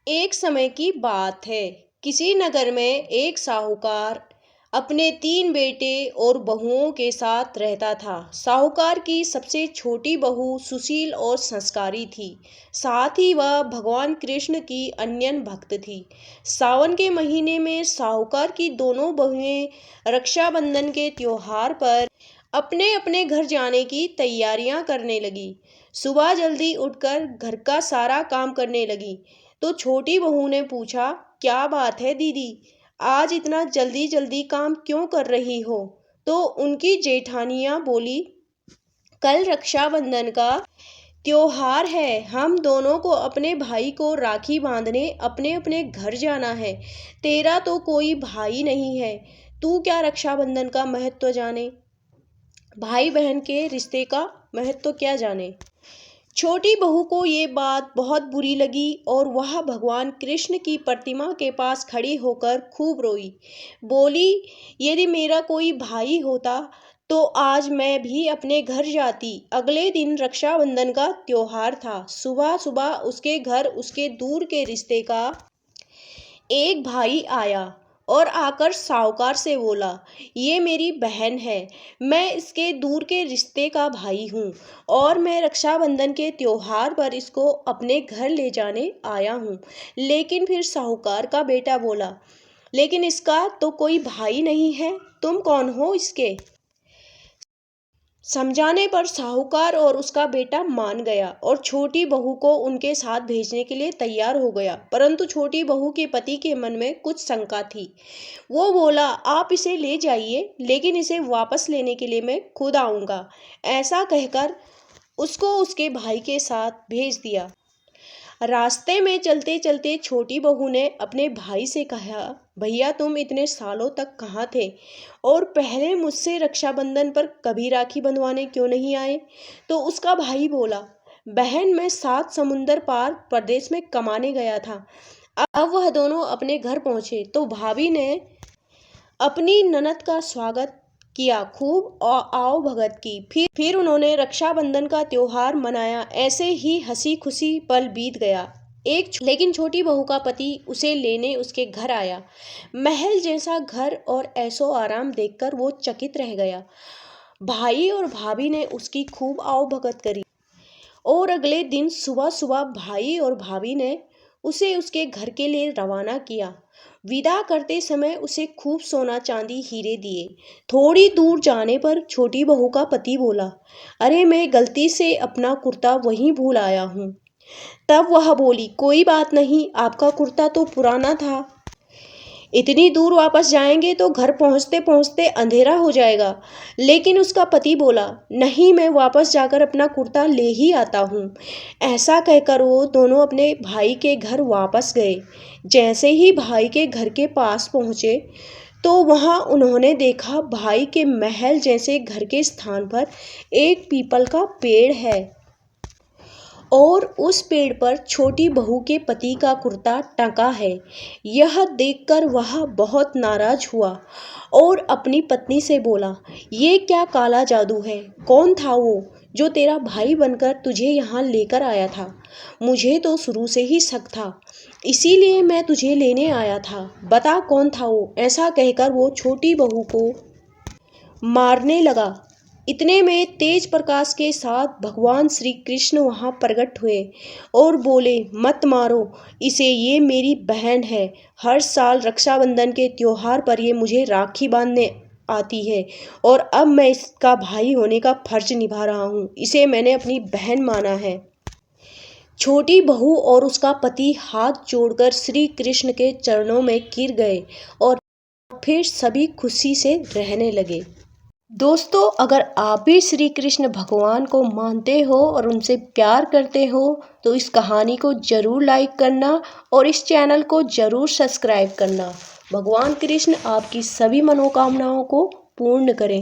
एक समय की बात है। किसी नगर में एक साहूकार अपने 3 बेटे और बहुओं के साथ रहता था। साहूकार की सबसे छोटी बहू सुशील और संस्कारी थी। साथ ही वह भगवान कृष्ण की अनन्य भक्त थी। सावन के महीने में साहूकार की दोनों बहुएं रक्षाबंधन के त्योहार पर अपने अपने घर जाने की तैयारियां करने लगी। सुबह जल्दी उठकर घर का सारा काम करने लगी। तो छोटी बहू ने पूछा, क्या बात है दीदी, आज इतना जल्दी जल्दी काम क्यों कर रही हो? तो उनकी जेठानियां बोली, कल रक्षाबंधन का त्योहार है। हम दोनों को अपने भाई को राखी बांधने अपने अपने घर जाना है। तेरा तो कोई भाई नहीं है, तू क्या रक्षाबंधन का महत्व जाने? भाई बहन के रिश्ते का महत्व क्या जाने? छोटी बहू को ये बात बहुत बुरी लगी और वह भगवान कृष्ण की प्रतिमा के पास खड़ी होकर खूब रोई। बोली, यदि मेरा कोई भाई होता तो आज मैं भी अपने घर जाती। अगले दिन रक्षाबंधन का त्योहार था। सुबह सुबह उसके घर उसके दूर के रिश्ते का एक भाई आया और आकर साहूकार से बोला, ये मेरी बहन है, मैं इसके दूर के रिश्ते का भाई हूँ और मैं रक्षाबंधन के त्योहार पर इसको अपने घर ले जाने आया हूँ। लेकिन फिर साहूकार का बेटा बोला, लेकिन इसका तो कोई भाई नहीं है, तुम कौन हो इसके? समझाने पर साहूकार और उसका बेटा मान गया और छोटी बहू को उनके साथ भेजने के लिए तैयार हो गया। परंतु छोटी बहू के पति के मन में कुछ शंका थी। वो बोला, आप इसे ले जाइए, लेकिन इसे वापस लेने के लिए मैं खुद आऊँगा। ऐसा कहकर उसको उसके भाई के साथ भेज दिया। रास्ते में चलते चलते छोटी बहू ने अपने भाई से कहा, भैया तुम इतने सालों तक कहाँ थे और पहले मुझसे रक्षाबंधन पर कभी राखी बंधवाने क्यों नहीं आए? तो उसका भाई बोला, बहन मैं 7 समुंदर पार प्रदेश में कमाने गया था। अब वह दोनों अपने घर पहुंचे तो भाभी ने अपनी ननद का स्वागत किया, खूब आओ भगत की। फिर उन्होंने रक्षाबंधन का त्योहार मनाया। ऐसे ही हंसी खुशी पल बीत गया। लेकिन छोटी बहू का पति उसे लेने उसके घर आया। महल जैसा घर और ऐशो आराम देखकर वो चकित रह गया। भाई और भाभी ने उसकी खूब आओ भगत करी और अगले दिन सुबह सुबह भाई और भाभी ने उसे उसके घर के लिए रवाना किया। विदा करते समय उसे खूब सोना चांदी हीरे दिए। थोड़ी दूर जाने पर छोटी बहू का पति बोला, अरे मैं गलती से अपना कुर्ता वहीं भूल आया हूँ। तब वह बोली, कोई बात नहीं, आपका कुर्ता तो पुराना था। इतनी दूर वापस जाएंगे तो घर पहुंचते पहुंचते अंधेरा हो जाएगा। लेकिन उसका पति बोला, नहीं मैं वापस जाकर अपना कुर्ता ले ही आता हूँ। ऐसा कहकर वो दोनों अपने भाई के घर वापस गए। जैसे ही भाई के घर के पास पहुँचे तो वहाँ उन्होंने देखा भाई के महल जैसे घर के स्थान पर एक पीपल का पेड़ है और उस पेड़ पर छोटी बहू के पति का कुर्ता टंगा है। यह देखकर वह बहुत नाराज हुआ और अपनी पत्नी से बोला, ये क्या काला जादू है? कौन था वो जो तेरा भाई बनकर तुझे यहाँ लेकर आया था? मुझे तो शुरू से ही शक था, इसीलिए मैं तुझे लेने आया था। बता कौन था वो? ऐसा कहकर वो छोटी बहू को मारने लगा। इतने में तेज प्रकाश के साथ भगवान श्री कृष्ण वहाँ प्रकट हुए और बोले, मत मारो इसे, ये मेरी बहन है। हर साल रक्षाबंधन के त्योहार पर ये मुझे राखी बांधने आती है और अब मैं इसका भाई होने का फर्ज निभा रहा हूँ। इसे मैंने अपनी बहन माना है। छोटी बहू और उसका पति हाथ जोड़कर श्री कृष्ण के चरणों में गिर गए और फिर सभी खुशी से रहने लगे। दोस्तों, अगर आप भी श्री कृष्ण भगवान को मानते हो और उनसे प्यार करते हो तो इस कहानी को ज़रूर लाइक करना और इस चैनल को ज़रूर सब्सक्राइब करना। भगवान कृष्ण आपकी सभी मनोकामनाओं को पूर्ण करें।